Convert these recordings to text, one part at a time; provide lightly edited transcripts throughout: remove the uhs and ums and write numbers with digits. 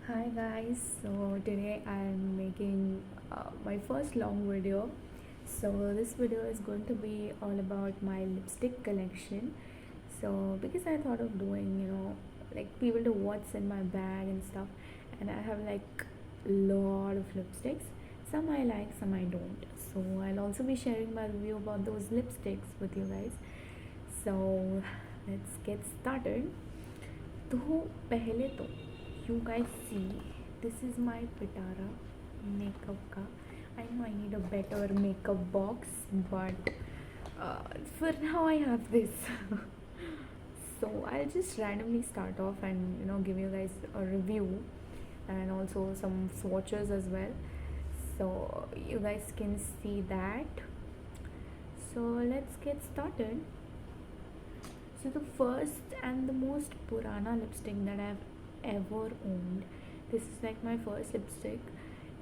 Hi guys, so today I'm making my first long video. So this video is going to be all about my lipstick collection. So because I thought of doing, like people to what's in my bag and stuff, and I have like a lot of lipsticks. Some I like, some I don't. So I'll also be sharing my review about those lipsticks with you guys. So let's get started. तो पहले तो you guys see, this is my Pitara makeup ka. I know I need a better makeup box, but for now I have this. So I'll just randomly start off and give you guys a review and also some swatches as well, so you guys can see that. So let's get started. So the first and the most Purana lipstick that I've ever owned. This is like my first lipstick,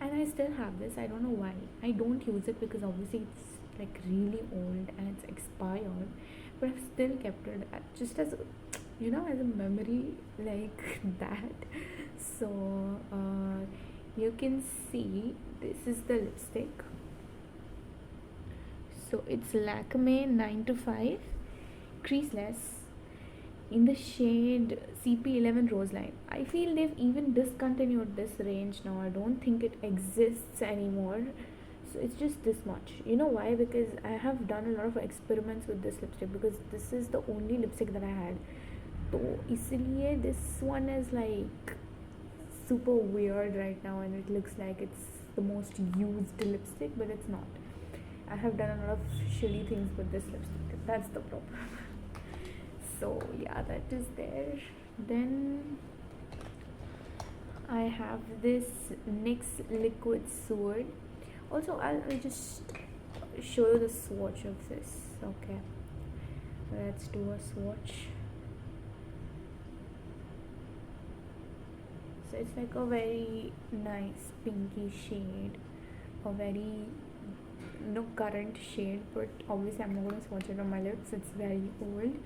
and I still have this. I don't know why. I don't use it because obviously it's like really old and it's expired, but I've still kept it just as as a memory like that. So you can see this is the lipstick. So it's Lakme 9 to 5 creaseless in the shade CP11 Roseline. I feel they've even discontinued this range now. I don't think it exists anymore. So it's just this much. You know why? Because I have done a lot of experiments with this lipstick because this is the only lipstick that I had. So इसलिए this one is like super weird right now and it looks like it's the most used lipstick, but it's not. I have done a lot of shitty things with this lipstick. That's the problem. So yeah, that is there. Then I have this NYX liquid sword. Also I'll just show you the swatch of this. Okay, let's do a swatch. So it's like a very nice pinky shade, a very no current shade, but obviously I'm not going to swatch it on my lips, it's very old.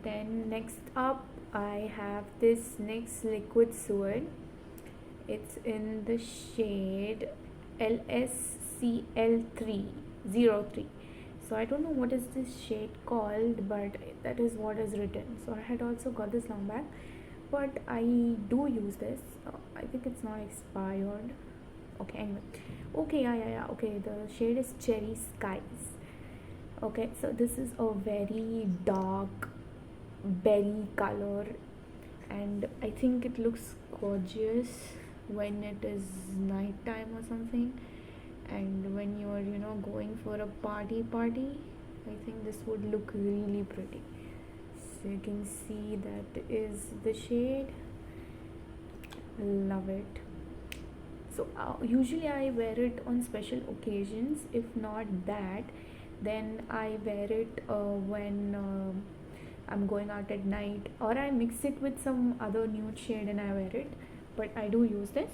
Then next up I have this NYX liquid sword. It's in the shade LSCL303. So I don't know what is this shade called, but that is what is written. So I had also got this long back, but I do use this. I think it's not expired. Okay, anyway. Okay, yeah. Okay, the shade is Cherry Skies. Okay, so this is a very dark berry color, and I think it looks gorgeous when it is night time or something, and when you're going for a party, I think this would look really pretty. So you can see that is the shade. Love it. So usually I wear it on special occasions. If not that, then I wear it when I'm going out at night, or I mix it with some other nude shade and I wear it, but I do use this.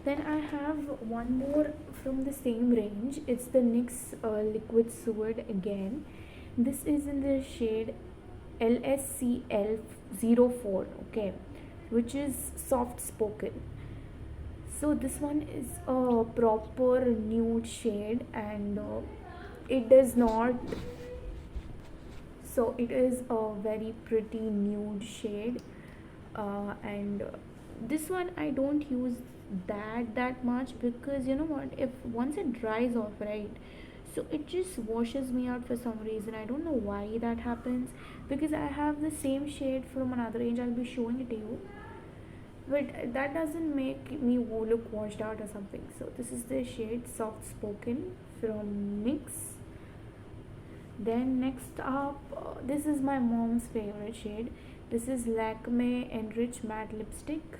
Then I have one more from the same range. It's the NYX liquid sword again. This is in the shade LSCL04, okay, which is soft spoken. So this one is a proper nude shade, and it does not, so it is a very pretty nude shade, and this one I don't use that much because you know what, if once it dries off, right, so it just washes me out for some reason. I don't know why that happens, because I have the same shade from another range. I'll be showing it to you, but that doesn't make me look washed out or something. So this is the shade soft spoken from NYX. Then next up, this is my mom's favorite shade. This is Lakme Enrich Matte Lipstick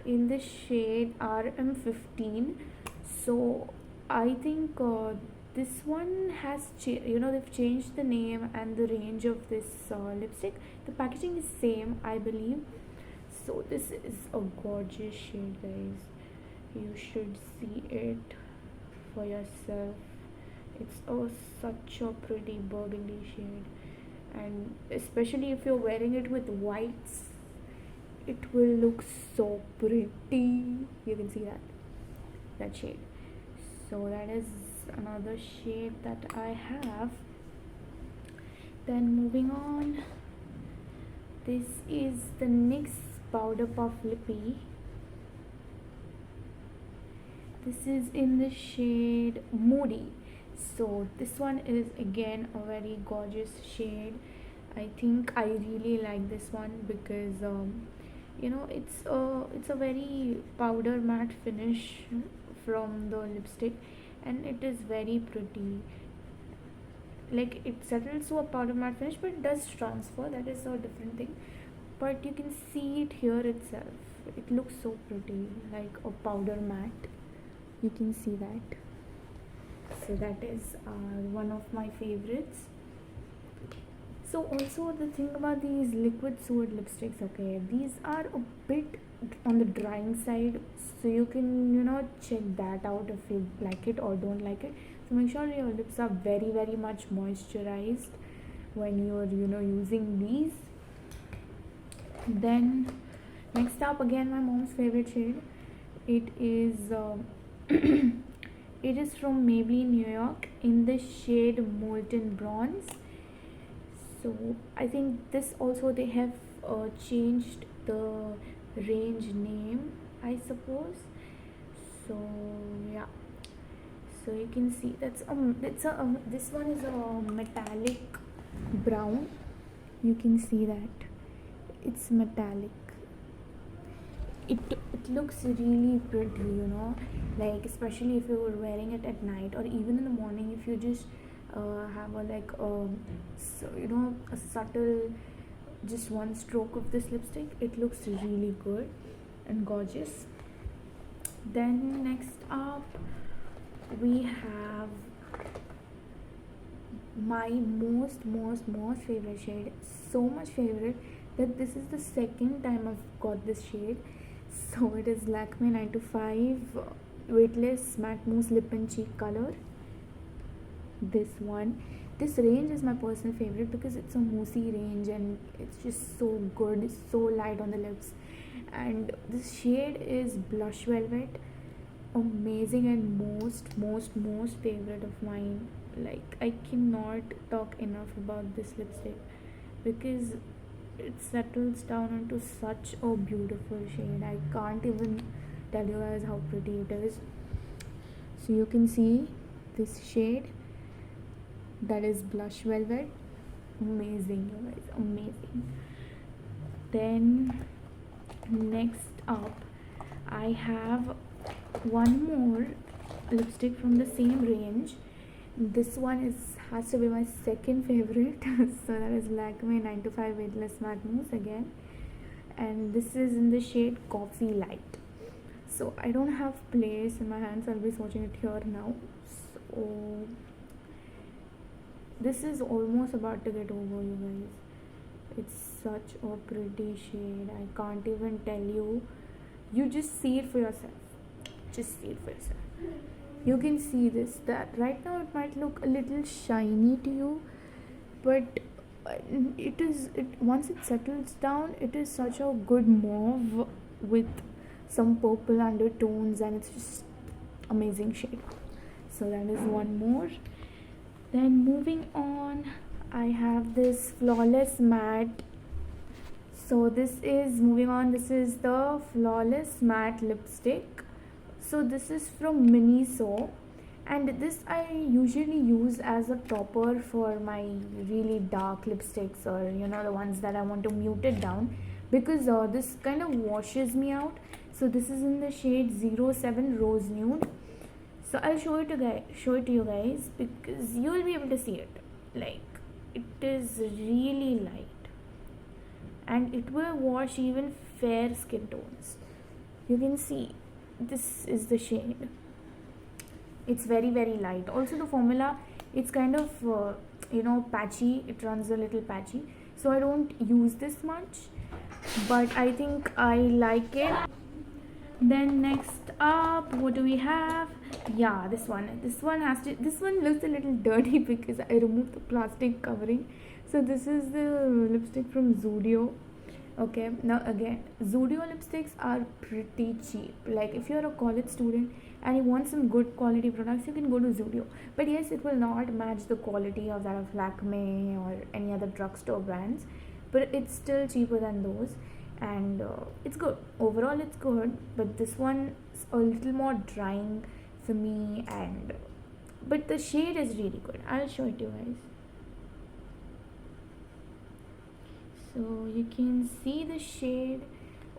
in the shade RM15. So I think this one has they've changed the name and the range of this lipstick. The packaging is same, I believe. So this is a gorgeous shade, guys. You should see it for yourself. It's such a pretty burgundy shade, and especially if you're wearing it with whites, it will look so pretty. You can see that shade. So that is another shade that I have. Then moving on, this is the NYX Powder Puff Lippy. This is in the shade Moody. So this one is again a very gorgeous shade. I think I really like this one because it's a very powder matte finish from the lipstick, and it is very pretty. Like, it settles to a powder matte finish, but it does transfer. That is a different thing. But you can see it here itself. It looks so pretty, like a powder matte. You can see that. So that is one of my favorites. So also the thing about these liquid suede lipsticks, okay, these are a bit on the drying side, so you can check that out if you like it or don't like it. So make sure your lips are very, very much moisturized when you're using these. Then next up, again my mom's favorite shade. It is it is from Maybelline New York in the shade Molten Bronze. So I think this also, they have changed the range name, I suppose. So yeah, so you can see this one is a metallic brown. You can see that it's metallic. It looks really pretty, like especially if you were wearing it at night, or even in the morning if you just have a subtle, just one stroke of this lipstick. It looks really good and gorgeous. Then next up we have my most favorite shade. So much favorite that this is the second time I've got this shade. So it is Lakme 9 to 5 Weightless Matte Mousse Lip and Cheek Color. This range is my personal favorite because it's a moussey range and it's just so good. It's so light on the lips, and this shade is Blush Velvet. Amazing and most favorite of mine. Like, I cannot talk enough about this lipstick because it settles down into such a beautiful shade. I can't even tell you guys how pretty it is. So you can see this shade, that is Blush Velvet. Amazing, you guys, amazing. Then next up I have one more lipstick from the same range. This one has to be my second favorite. So that is Lakme 9 to 5 Weightless Matte Mousse again, and this is in the shade Coffee Light. So I don't have place in my hands, I'll be swatching it here now. So this is almost about to get over, you guys. It's such a pretty shade. I can't even tell you. You just see it for yourself. You can see this, that right now it might look a little shiny to you, but once it settles down, it is such a good mauve with some purple undertones, and it's just amazing shade. So that is one more. Then moving on, I have this Flawless Matte. So this is the Flawless Matte lipstick. So this is from Miniso, and this I usually use as a topper for my really dark lipsticks, or the ones that I want to mute it down, because this kind of washes me out. So this is in the shade 07 Rose Nude. So I'll show it to you guys because you will be able to see it. Like, it is really light, and it will wash even fair skin tones. You can see this is the shade. It's very, very light. Also the formula, it's kind of patchy. It runs a little patchy, so I don't use this much, but I think I like it. Then next up, what do we have? Yeah, this one looks a little dirty because I removed the plastic covering. So this is the lipstick from Zudio. Okay, now again, Zudio lipsticks are pretty cheap. Like if you're a college student and you want some good quality products, you can go to Zudio. But yes, it will not match the quality of that of Lakme or any other drugstore brands, but it's still cheaper than those, and it's good. Overall, it's good, but this one is a little more drying for me, and but the shade is really good. I'll show it to you guys. So you can see the shade.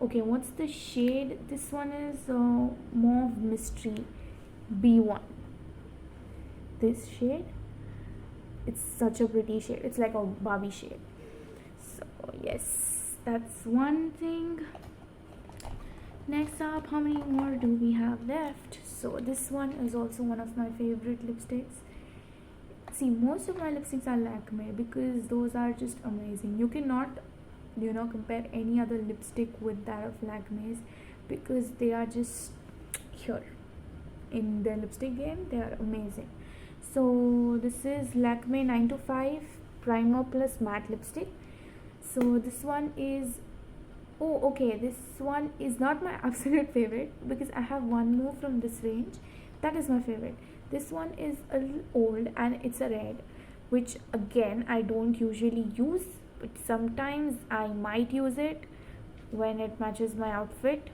Okay, what's the shade? This one is Mauve Mystery B1. This shade, it's such a pretty shade. It's like a Barbie shade. So yes, that's one thing. Next up, how many more do we have left? So this one is also one of my favorite lipsticks. See, most of my lipsticks are Lakme because those are just amazing. You cannot, compare any other lipstick with that of Lakme's because they are just here in the lipstick game. They are amazing. So this is Lakme 925 Primer Plus Matte Lipstick. So this one is, oh okay, this one is not my absolute favorite because I have one more from this range that is my favorite. This one is a little old and it's a red, which again I don't usually use, but sometimes I might use it when it matches my outfit.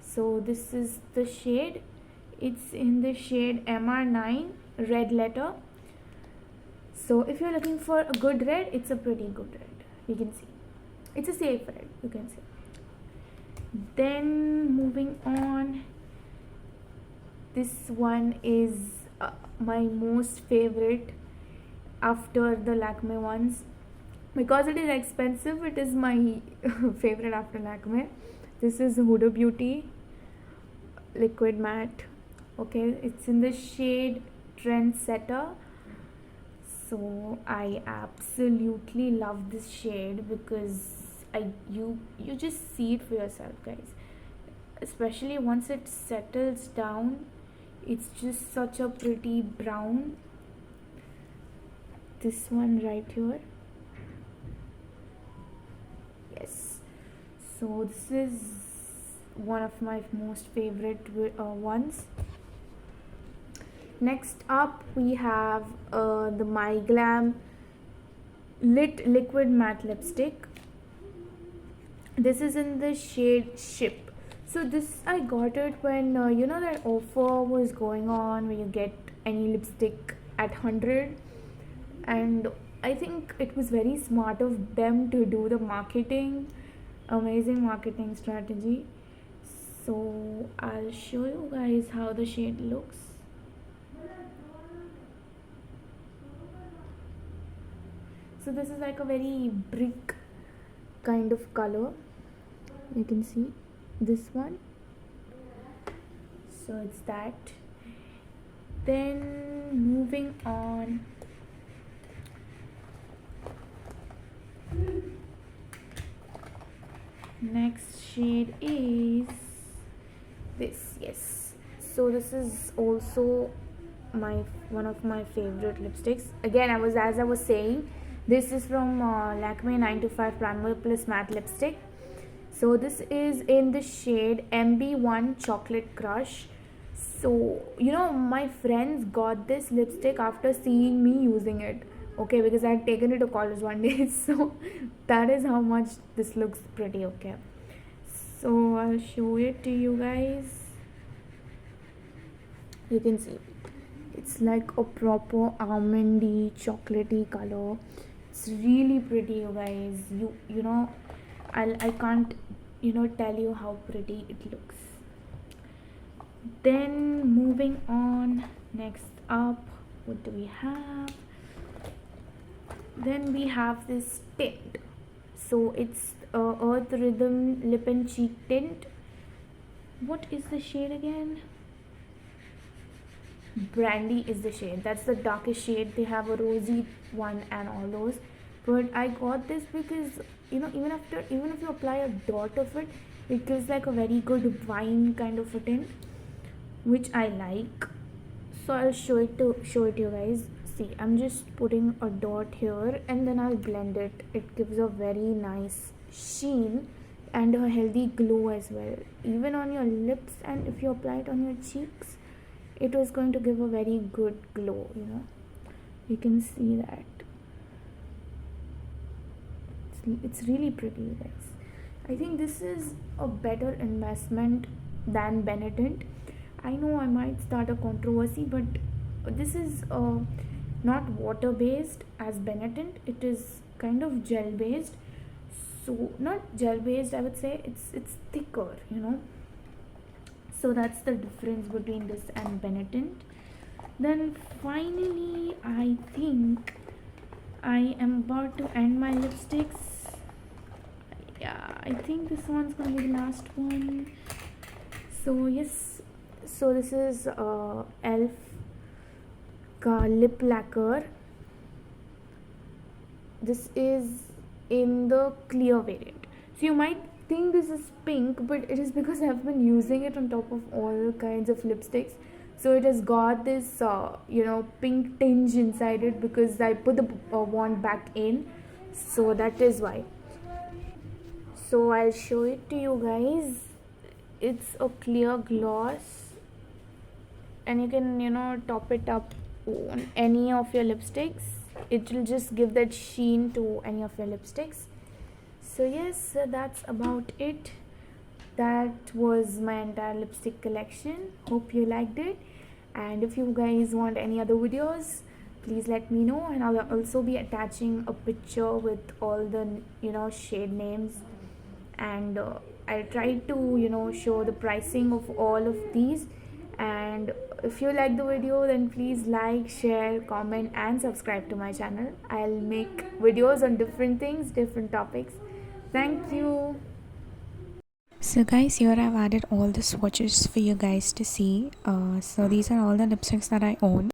So this is the shade. It's in the shade MR9 Red Letter. So if you're looking for a good red, it's a pretty good red. You can see it's a safe red, you can see. Then moving on, this one is my most favorite after the Lakme ones. Because it is expensive, it is my favorite after Lakme. This is Huda Beauty Liquid Matte. Okay, it's in the shade Trendsetter. So I absolutely love this shade because you just see it for yourself, guys. Especially once it settles down, it's just such a pretty brown. This one right here. Yes, so this is one of my most favorite ones. Next up we have the My Glam Lit Liquid Matte Lipstick. This is in the shade Ship. So this I got it when that offer was going on where you get any lipstick at 100, and I think it was very smart of them to do the marketing, amazing marketing strategy. So I'll show you guys how the shade looks. So this is like a very brick kind of color. You can see this one. So it's that. Then moving on, next shade is this. Yes, so this is also one of my favorite lipsticks. Again, as I was saying, this is from Lakme 925 Primer Plus Matte Lipstick. So this is in the shade MB1 Chocolate Crush. So my friends got this lipstick after seeing me using it. Okay, because I had taken it to college one day. So that is how much this looks pretty. Okay, so I'll show it to you guys. You can see it's like a proper almondy chocolatey color. It's really pretty, you guys. I can't tell you how pretty it looks. Then moving on, next up, what do we have? Then we have this tint. So it's Earth Rhythm Lip and Cheek Tint. What is the shade again? Brandy is the shade. That's the darkest shade. They have a rosy one and all those, but I got this because even if you apply a dot of it, it gives like a very good wine kind of a tint, which I like. So I'll show it to you guys. See, I'm just putting a dot here and then I'll blend it. It gives a very nice sheen and a healthy glow as well, even on your lips, and if you apply it on your cheeks, it was going to give a very good glow, you know. You can see that it's really pretty, you guys. I think this is a better investment than Benetint. I know I might start a controversy, but this is not water based as Benetint. It is kind of gel based. So not gel based, I would say it's thicker, you know. So that's the difference between this and Benetint. Then finally, I think I am about to end my lipsticks. Yeah, I think this one's gonna be the last one. So yes, so this is elf ka lip lacquer. This is in the clear variant. So you might think this is pink, but it is because I've been using it on top of all kinds of lipsticks. So it has got this pink tinge inside it because I put the wand back in. So that is why. So I'll show it to you guys. It's a clear gloss, and you can top it up on any of your lipsticks. It will just give that sheen to any of your lipsticks. So yes, so that's about it. That was my entire lipstick collection. Hope you liked it, and if you guys want any other videos, please let me know, and I'll also be attaching a picture with all the shade names, and I'll try to show the pricing of all of these. And if you like the video, then please like, share, comment and subscribe to my channel. I'll make videos on different things, different topics. Thank you. So guys, here I've added all the swatches for you guys to see. So these are all the lipsticks that I own.